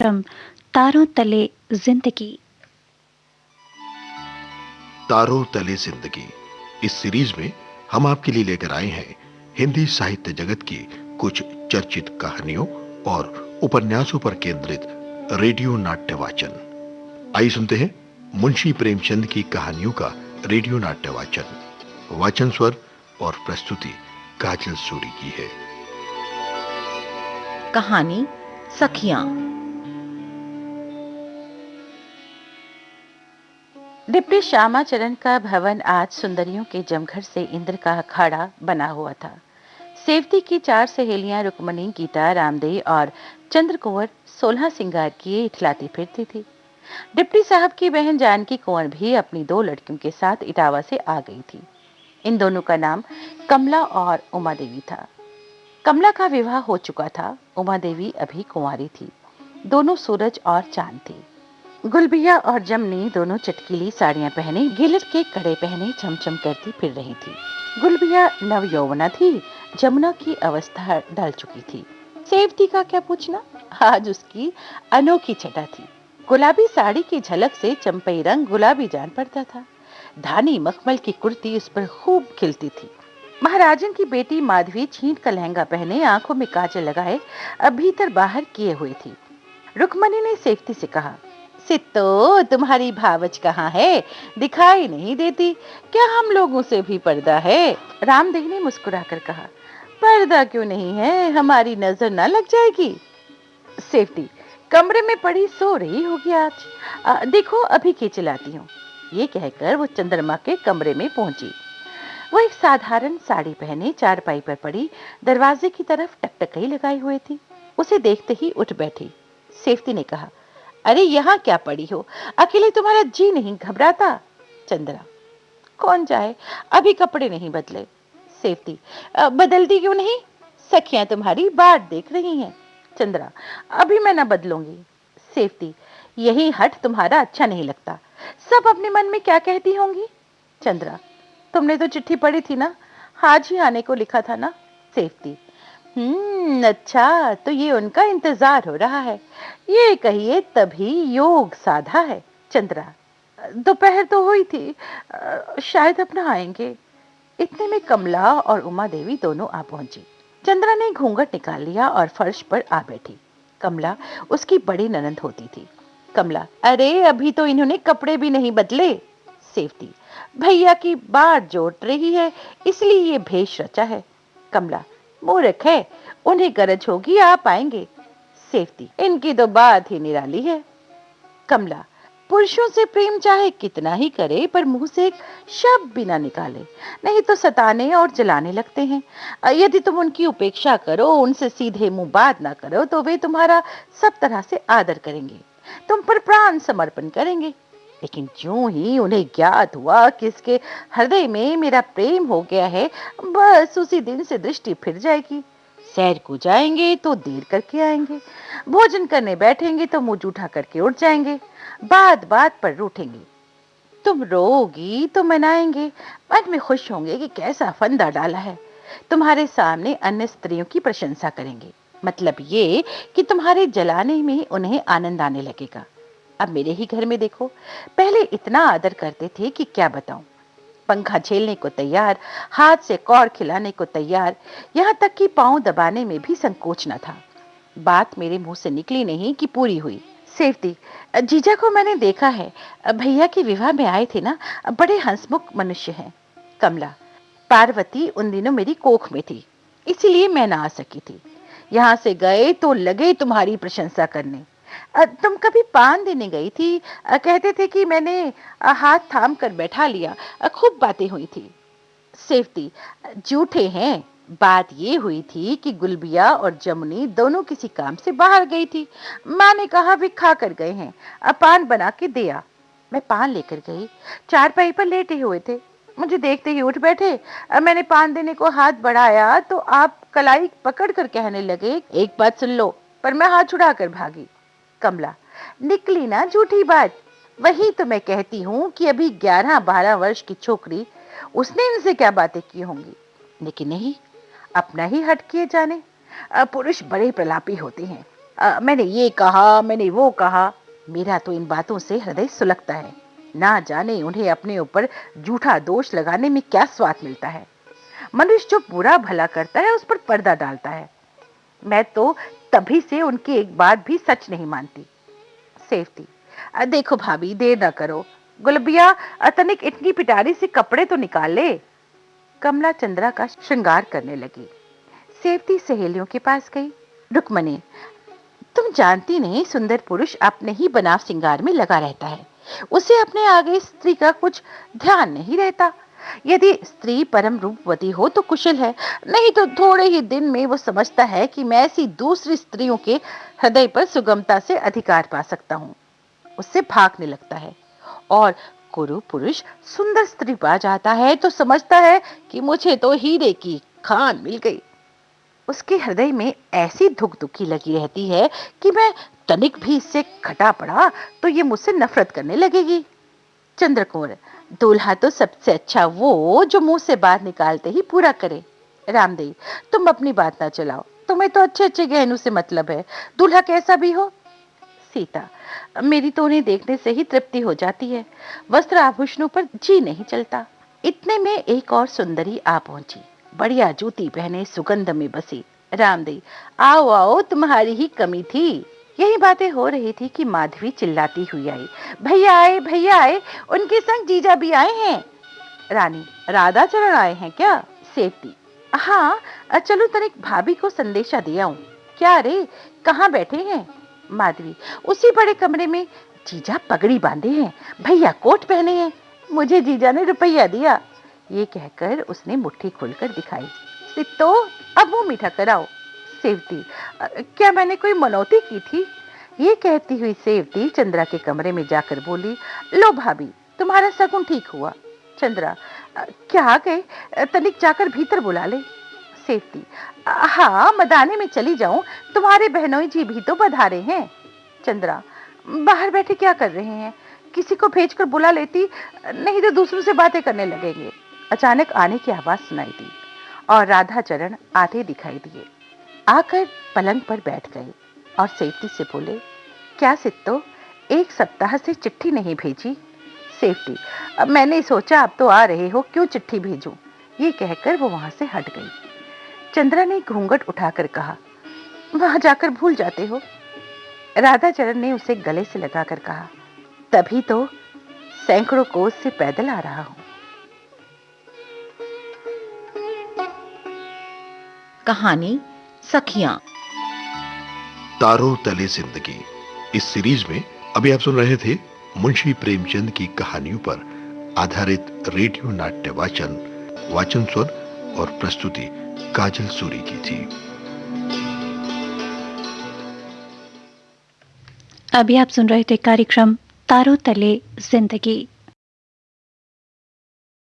कार्यक्रम तारों तले जिंदगी। तारों तले जिंदगी। इस सीरीज में हम आपके लिए लेकर आए हैं हिंदी साहित्य जगत की कुछ चर्चित कहानियों और उपन्यासों पर केंद्रित रेडियो नाट्य वाचन। आइए सुनते हैं मुंशी प्रेमचंद की कहानियों का रेडियो नाट्य वाचन। वाचन स्वर और प्रस्तुति काजल सूरी की है। कहानी सखियां। डिप्टी श्यामाचरण का भवन आज सुंदरियों के जमघट से इंद्र का अखाड़ा बना हुआ था। सेवती की 4 सहेलियां रुक्मणी, गीता, रामदेव और चंद्रकुंवर 16 सिंगार किए इठलाती फिरती थी। डिप्टी साहब की बहन जानकी कुंवर भी अपनी 2 लड़कियों के साथ इटावा से आ गई थी। इन दोनों का नाम कमला और उमा देवी था। कमला का विवाह हो चुका था, उमा देवी अभी कुंवारी थी। दोनों सूरज और चांद थी। गुलबिया और जमनी दोनों चटकीली साड़ियां पहने, गिलट के कड़े पहने चमचम करती फिर रही थी। गुलबिया नव यौवना थी, जमुना की अवस्था ढल चुकी थी। सेवती का क्या पूछना, आज उसकी अनोखी छटा थी। गुलाबी साड़ी की झलक से चंपई रंग गुलाबी जान पड़ता था। धानी मखमल की कुर्ती उस पर खूब खिलती थी। महाराजन की बेटी माधवी छींट का लहंगा पहने, आंखों में काजल लगाए अब भीतर बाहर किए हुई थी। रुक्मणी ने सेवती से कहा, सितो तुम्हारी भावच कहाँ है, दिखाई नहीं देती, क्या हम लोगों से भी पर्दा है? रामदेव ने मुस्कुराकर कहा, पर्दा क्यों नहीं है, हमारी नजर ना लग जाएगी। सेवती, कमरे में पड़ी सो रही होगी आज, देखो अभी के चिल्लाती हूँ। ये कहकर वो चंद्रमा के कमरे में पहुंची। वो एक साधारण साड़ी पहने चारपाई पर पड़ी दरवाजे की तरफ टकटकई लगाई हुई थी। उसे देखते ही उठ बैठी। सेवती ने कहा, अरे यहाँ क्या पड़ी हो, अकेले तुम्हारा जी नहीं घबराता? चंद्रा, कौन जाए, अभी कपड़े नहीं बदले। सेवती, बदलती क्यों नहीं, सखियां तुम्हारी बाट देख रही हैं। चंद्रा, अभी मैं ना बदलूंगी। सेवती, यही हट तुम्हारा अच्छा नहीं लगता, सब अपने मन में क्या कहती होंगी। चंद्रा, तुमने तो चिट्ठी पढ़ी थी ना, आज ही आने को लिखा था ना। सेवती, अच्छा, तो ये उनका इंतजार हो रहा है, ये कहिए तभी योग साधा है। चंद्रा, दोपहर तो हुई थी, शायद अपना आएंगे। इतने में कमला और उमा देवी दोनों आ पहुंची। चंद्रा ने घूंघट निकाल लिया और फर्श पर आ बैठी। कमला उसकी बड़ी ननंद होती थी। कमला, अरे अभी तो इन्होंने कपड़े भी नहीं बदले। सेवती, भैया की बाट जोट रही है, इसलिए ये भेष रचा है। कमला, मूर्ख है, उन्हें गरज होगी आप आएंगे। सेवती, इनकी तो बात ही निराली है। कमला, पुरुषों से प्रेम चाहे कितना ही करे पर मुंह से एक शब्द भी ना निकाले, नहीं तो सताने और जलाने लगते हैं। यदि तुम उनकी उपेक्षा करो, उनसे सीधे मुंह बात ना करो, तो वे तुम्हारा सब तरह से आदर करेंगे, तुम पर प्राण समर्पण करेंगे। लेकिन ज्यों ही उन्हें ज्ञात हुआ कि इसके हृदय में मेरा प्रेम हो गया है, बस उसी दिन से दृष्टि फिर जाएगी। सैर को जाएंगे तो देर करके आएंगे, भोजन करने बैठेंगे तो मुंह जूठा करके उठ जाएंगे, बात बात पर रूठेंगे। तुम रोगी तो मनाएंगे, मन में खुश होंगे कि कैसा फंदा डाला है। तुम्हारे सामने अन्य स्त्रियों की प्रशंसा करेंगे, मतलब ये कि तुम्हारे जलाने में उन्हें आनंद आने लगेगा। अब मेरे ही घर में देखो, पहले इतना आदर करते थे कि क्या बताऊं। पंखा झेलने को तैयार, हाथ से कौड़ खिलाने को तैयार, यहाँ तक कि पांव दबाने में भी संकोच न था। बात मेरे मुंह से निकली नहीं कि पूरी हुई। सेवती, जीजा को मैंने देखा है, भैया के विवाह में आए थे ना, बड़े हंसमुख मनुष्य हैं। कमला, पार्वती उन दिनों मेरी कोख में थी, इसीलिए मैं ना आ सकी थी। यहाँ से गए तो लगे तुम्हारी प्रशंसा करने। तुम कभी पान देने गई थी, कहते थे कि मैंने हाथ थाम कर बैठा लिया, खूब बातें हुई थी। सेवती, झूठे हैं, बात ये हुई थी कि गुलबिया और जमुनी दोनों किसी काम से बाहर गई थी। माँ ने कहा वे खा कर गए हैं, पान बना के दिया। मैं पान लेकर गई, चारपाई पर लेटे हुए थे, मुझे देखते ही उठ बैठे। मैंने पान देने को हाथ बढ़ाया तो आप कलाई पकड़ कर कहने लगे, एक बात सुन लो, पर मैं हाथ छुड़ा कर भागी। कमला, निकली ना झूठी बात, वही तो मैं कहती हूँ कि अभी 11-12 वर्ष की छोकरी, उसने इनसे क्या बातें की होंगी। लेकिन नहीं, अपना ही हट किए जाने। पुरुष बड़े प्रलापी होते हैं, मैंने ये कहा, मैंने वो कहा। मेरा तो इन बातों से हृदय सुलगता है। ना जाने उन्हें अपने ऊपर झूठा दोष लगाने में क्या स्वाद मिलता है। मनुष्य जो बुरा भला करता है उस पर पर्दा डालता है। मैं तो तभी से उनकी एक बात भी सच नहीं मानती। सेफ्टी, देखो भाभी, देर ना करो। गुलबिया, तनिक इतनी पिटारी से कपड़े तो निकाल ले। कमला चंद्रा का श्रृंगार करने लगी। सेफ्टी सहेलियों के पास गई। रुक्मणी, तुम जानती नहीं, सुंदर पुरुष अपने ही बनाव सिंगार में लगा रहता है। उसे अपने आगे स्त्री का कुछ ध्यान नहीं रहता। यदि स्त्री परम रूपवती हो तो कुशल है, नहीं तो थोड़े ही दिन में वो समझता है कि मैं ऐसी दूसरी स्त्रियों के हृदय पर सुगमता से अधिकार पा सकता हूँ। उससे भागने लगता है। और कुरु पुरुष सुंदर स्त्री पा जाता है तो समझता है कि मुझे तो हीरे की खान मिल गई। उसके हृदय में ऐसी धुक धुकी लगी रहती है कि मैं तनिक भी इससे खटा पड़ा तो ये मुझसे नफरत करने लगेगी। चंद्रकुंवर, दूल्हा तो सबसे अच्छा वो जो मुंह से बात निकालते ही पूरा करे। रामदेव, तुम अपनी बात ना चलाओ, तुम्हें तो अच्छे अच्छे गहनों से मतलब है, दूल्हा कैसा भी हो। सीता, मेरी तो उन्हें देखने से ही तृप्ति हो जाती है, वस्त्र आभूषणों पर जी नहीं चलता। इतने में एक और सुंदरी आ पहुंची, बढ़िया जूती पहने, सुगंध में बसी। रामदेव, आओ आओ, तुम्हारी ही कमी थी। यही बातें हो रही थी कि माधवी चिल्लाती हुई आई, भैया आए, भैया आए, उनके संग जीजा भी आए हैं। रानी, राधाचरण आए हैं क्या? सेठी, हाँ, चलो तनिक भाभी को संदेशा दे आऊं। क्या रे, कहाँ बैठे हैं? माधवी, उसी बड़े कमरे में। जीजा पगड़ी बांधे हैं, भैया कोट पहने हैं, मुझे जीजा ने रुपया दिया। ये कहकर उसने मुट्ठी खोलकर दिखाई। सित्तो, अब मुंह मीठा कराओ। सेवती, क्या मैंने कोई मनौती की थी? ये कहती हुई सेवती चंद्रा के कमरे में जाकर बोली, लो भाभी, तुम्हारा सगुन ठीक हुआ। चंद्रा, क्या आ गए? तनिक जाकर भीतर बुला ले। सेवती, हाँ, मदाने में चली जाऊं, तुम्हारे बहनोई जी भी तो पधारे हैं। चंद्रा, बाहर बैठे क्या कर रहे हैं? किसी को भेजकर बुला लेती, नहीं तो दूसरों से बातें करने लगेंगे। अचानक आने की आवाज सुनाई दी और राधाचरण आते दिखाई दिए। आकर पलंग पर बैठ गए और सेफ्टी से बोले, क्या सित्तो, एक सप्ताह से चिट्ठी नहीं भेजी? सेफ्टी, अब मैंने सोचा अब तो आ रहे हो, क्यों चिट्ठी भेजूं? ये कहकर वो वहां से हट गई। चंद्रा ने घूंघट उठाकर कहा, वहां जाकर भूल जाते हो। राधाचरण ने उसे गले से लगाकर कहा, तभी तो सैकड़ों कोस से पैदल आ रहा हूं। कहानी सखियां। तारों तले जिंदगी, इस सीरीज में अभी आप सुन रहे थे मुंशी प्रेमचंद की कहानियों पर आधारित रेडियो नाट्य वाचन स्वर और प्रस्तुति काजल सूरी की थी। अभी आप सुन रहे थे कार्यक्रम तारों तले जिंदगी।